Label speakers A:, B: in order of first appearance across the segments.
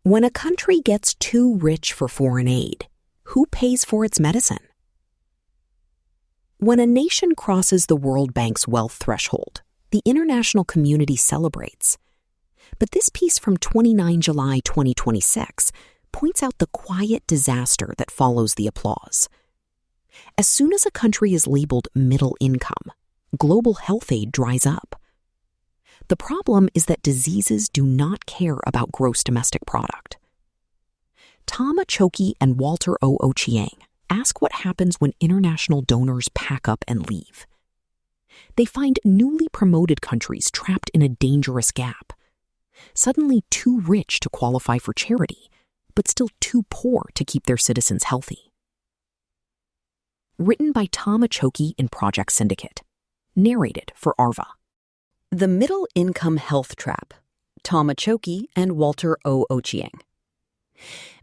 A: When a country gets too rich for foreign aid, who pays for its medicine? When a nation crosses the World Bank's wealth threshold, the international community celebrates. But this piece from 29 July 2026 points out the quiet disaster that follows the applause. As soon as a country is labeled middle income, global health aid dries up. The problem is that diseases do not care about gross domestic product. Achoki and Walter O. Ochieng ask what happens when international donors pack up and leave. They find newly promoted countries trapped in a dangerous gap, suddenly too rich to qualify for charity, but still too poor to keep their citizens healthy. Written by Achoki in Project Syndicate. Narrated for Arva.
B: The Middle Income Health Trap, Achoki and Walter O. Ochieng.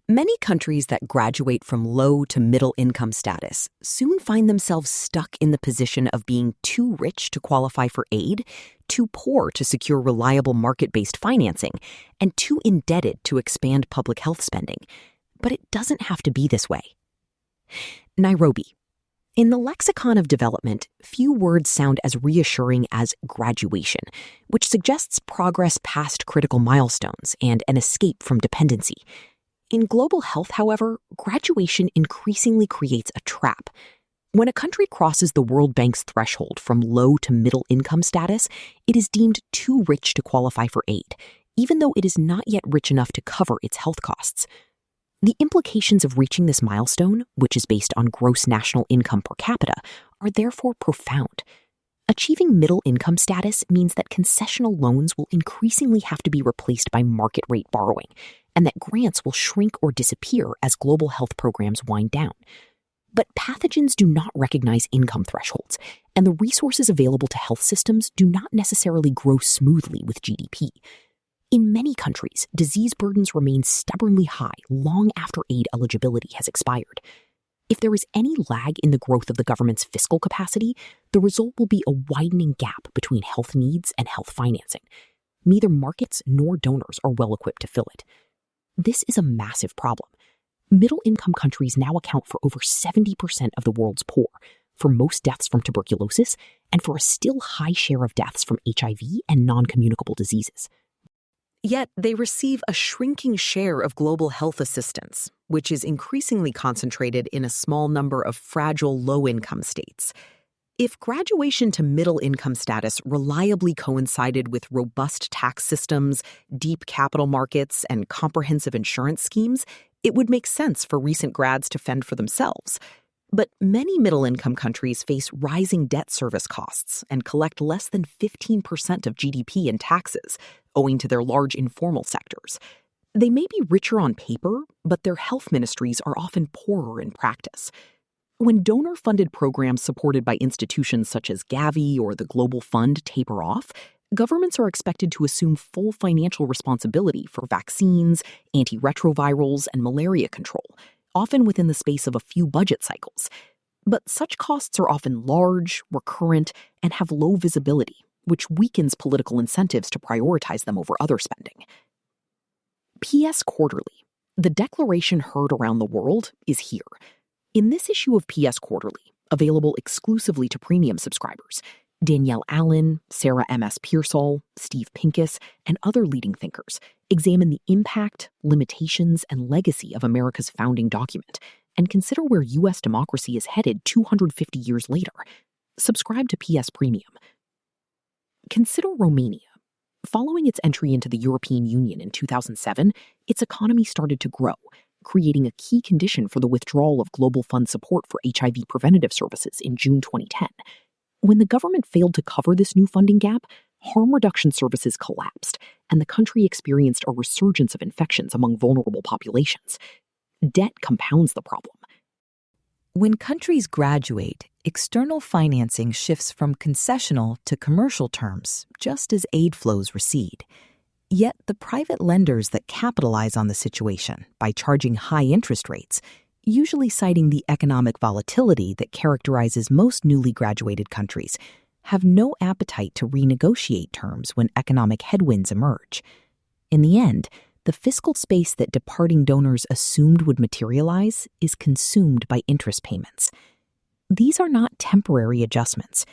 B: Many countries that graduate from low to middle income status soon find themselves stuck in the position of being too rich to qualify for aid, too poor to secure reliable market-based financing, and too indebted to expand public health spending. But it doesn't have to be this way. Nairobi. In the lexicon of development, few words sound as reassuring as graduation, which suggests progress past critical milestones and an escape from dependency. In global health, however, graduation increasingly creates a trap. When a country crosses the World Bank's threshold from low to middle income status, it is deemed too rich to qualify for aid, even though it is not yet rich enough to cover its health costs. The implications of reaching this milestone, which is based on gross national income per capita, are therefore profound. Achieving middle income status means that concessional loans will increasingly have to be replaced by market rate borrowing, and that grants will shrink or disappear as global health programs wind down. But pathogens do not recognize income thresholds, and the resources available to health systems do not necessarily grow smoothly with GDP. In many countries, disease burdens remain stubbornly high long after aid eligibility has expired. If there is any lag in the growth of the government's fiscal capacity, the result will be a widening gap between health needs and health financing. Neither markets nor donors are well equipped to fill it. This is a massive problem. Middle-income countries now account for over 70% of the world's poor, for most deaths from tuberculosis, and for a still high share of deaths from HIV and non-communicable diseases.
C: Yet they receive a shrinking share of global health assistance, which is increasingly concentrated in a small number of fragile low-income states. If graduation to middle-income status reliably coincided with robust tax systems, deep capital markets, and comprehensive insurance schemes, it would make sense for recent grads to fend for themselves. But many middle-income countries face rising debt service costs and collect less than 15% of GDP in taxes, owing to their large informal sectors. They may be richer on paper, but their health ministries are often poorer in practice. When donor-funded programs supported by institutions such as Gavi or the Global Fund taper off, governments are expected to assume full financial responsibility for vaccines, antiretrovirals, and malaria control, often within the space of a few budget cycles. But such costs are often large, recurrent, and have low visibility, which weakens political incentives to prioritize them over other spending. PS Quarterly. The declaration heard around the world is here. In this issue of PS Quarterly, available exclusively to premium subscribers, Danielle Allen, Sarah M.S. Pearsall, Steve Pincus, and other leading thinkers examine the impact, limitations, and legacy of America's founding document and consider where U.S. democracy is headed 250 years later. Subscribe to PS Premium. Consider Romania. Following its entry into the European Union in 2007, its economy started to grow, creating a key condition for the withdrawal of Global Fund support for HIV preventative services in June 2010. When the government failed to cover this new funding gap, harm reduction services collapsed, and the country experienced a resurgence of infections among vulnerable populations. Debt compounds the problem.
D: When countries graduate, external financing shifts from concessional to commercial terms, just as aid flows recede. Yet the private lenders that capitalize on the situation by charging high interest rates, usually citing the economic volatility that characterizes most newly graduated countries, have no appetite to renegotiate terms when economic headwinds emerge. In the end,
A: the fiscal space that departing donors assumed would materialize is consumed by interest payments. These are not temporary adjustments.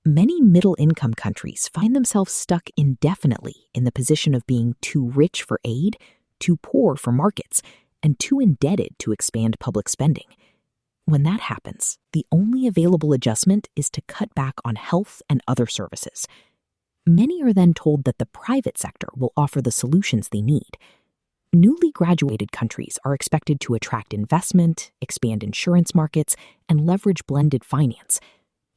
A: Many middle-income countries find themselves stuck indefinitely in the position of being too rich for aid, too poor for markets, and too indebted to expand public spending. When that happens, the only available adjustment is to cut back on health and other services. Many are then told that the private sector will offer the solutions they need. Newly graduated countries are expected to attract investment, expand insurance markets, and leverage blended finance.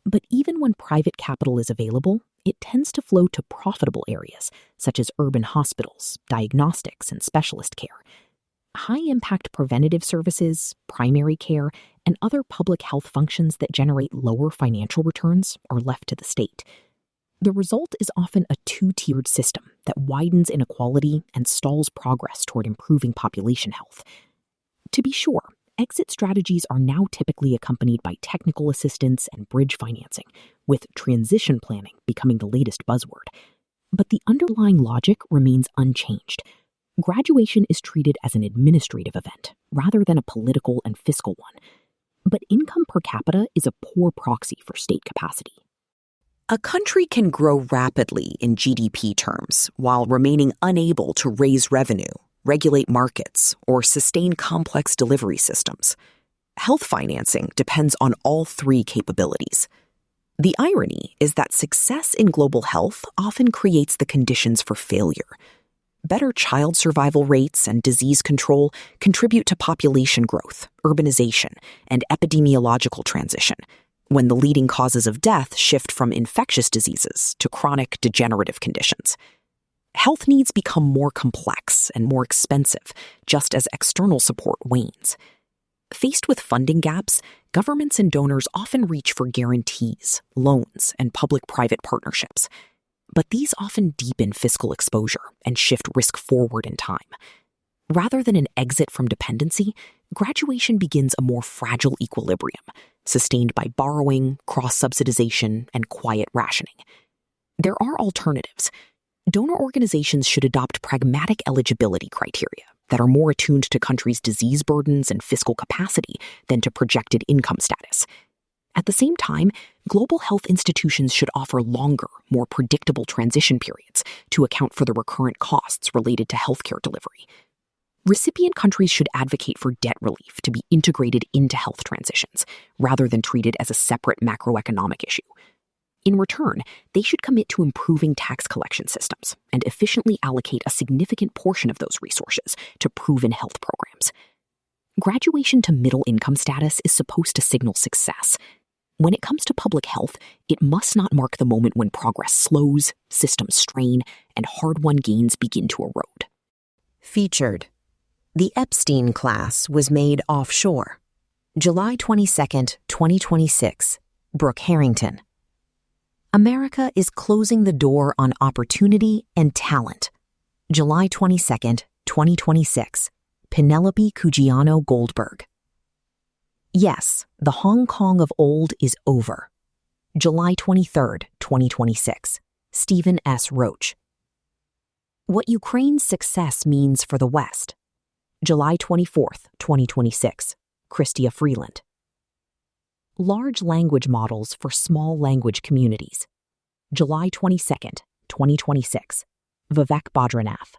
A: But even when private capital is available, it tends to flow to profitable areas, such as urban hospitals, diagnostics, and specialist care. High-impact preventative services, primary care, and other public health functions that generate lower financial returns are left to the state. The result is often a two-tiered system that widens inequality and stalls progress toward improving population health. To be sure, exit strategies are now typically accompanied by technical assistance and bridge financing, with transition planning becoming the latest buzzword. But the underlying logic remains unchanged. Graduation is treated as an administrative event rather than a political and fiscal one. But income per capita is a poor proxy for state capacity.
B: A country can grow rapidly in GDP terms while remaining unable to raise revenue, regulate markets, or sustain complex delivery systems. Health financing depends on all three capabilities. The irony is that success in global health often creates the conditions for failure. Better child survival rates and disease control contribute to population growth, urbanization, and epidemiological transition, when the leading causes of death shift from infectious diseases to chronic degenerative conditions. Health needs become more complex and more expensive, just as external support wanes. Faced with funding gaps, governments and donors often reach for guarantees, loans, and public-private partnerships. But these often deepen fiscal exposure and shift risk forward in time. Rather than an exit from dependency, graduation begins a more fragile equilibrium, sustained by borrowing, cross-subsidization, and quiet rationing. There are alternatives. Donor organizations should adopt pragmatic eligibility criteria that are more attuned to countries' disease burdens and fiscal capacity than to projected income status. At the same time, global health institutions should offer longer, more predictable transition periods to account for the recurrent costs related to healthcare delivery. Recipient countries should advocate for debt relief to be integrated into health transitions, rather than treated as a separate macroeconomic issue. In return, they should commit to improving tax collection systems and efficiently allocate a significant portion of those resources to proven health programs. Graduation to middle income status is supposed to signal success. When it comes to public health, it must not mark the moment when progress slows, systems strain, and hard-won gains begin to erode.
C: Featured. The Epstein class was made offshore. July 22, 2026. Brooke Harrington. America is closing the door on opportunity and talent. July 22, 2026. Penelope Cugiano Goldberg. Yes, the Hong Kong of old is over. July 23, 2026. Stephen S. Roach. What Ukraine's success means for the West. July 24, 2026. Christia Freeland. Large language models for small language communities. July 22, 2026. Vivek Badranath.